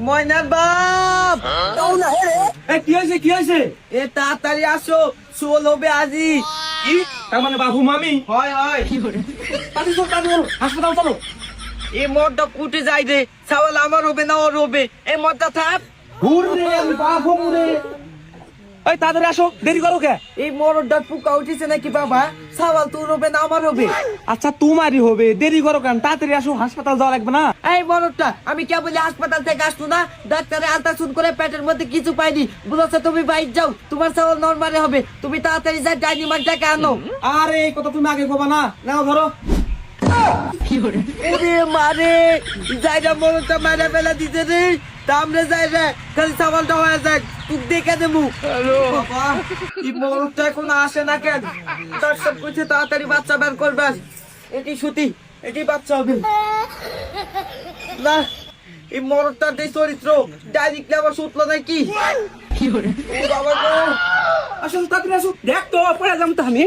ময়নার বাপ কি হয়েছে এ তাড়াতাড়ি আসো, চোল হবে আজি। কি তার মানে বাবু মামি হয় হাসপাতাল চলো এ মরটা কুটে যাই রে, চাওয়াল আমার হবে না ওর হবে। এই মরটা থাক। বাবু রে এই তাদের আসো, দেরি করো কে? এই মরটা পোকা উঠেছে নাকি বাবা? চাওয়াল তোর হবে না আমার হবে? আচ্ছা তোমারই হবে, দেরি করো কেন? তাড়াতাড়ি আসো, হাসপাতাল যাওয়া লাগবে না? এই মরদটা আমি কে বলি হাসপাতাল থেকে আসতো না? ডাক্তারে আলট্রাসাউন্ড করে পেটের মধ্যে কিছু পাইনি, বুঝাচ্ছে তুমি বাইরে যাও, তোমার চাওয়াল নরমালে হবে। তুমি তাড়াতাড়ি যাই ডাইনি মানটাকে আনো। আরে এই কথা তুমি আগে কবা না, নাও ধরো। ওরে মারে, যাইরা মরদটা মারা ফেলা দিতে রে। দামরে যাই রে, খালি চাওয়ালটা হয়ে যাক, তুই দেখে দেবো। বাবা, এই মরদটা এখন আসে না কেন? ডাক্তার কইছে তাড়াতাড়ি বাচ্চা বের করবেন। এটি সুতি, এটি বাচ্চা হবে না। এই মরদটার যে চরিত্র, ডাইরেক্টলি আবার সুতলো নাকি? ও বাবা গো, আসো তাড়াতাড়ি আসো, দেখ তো পড়ে যাম তো আমি।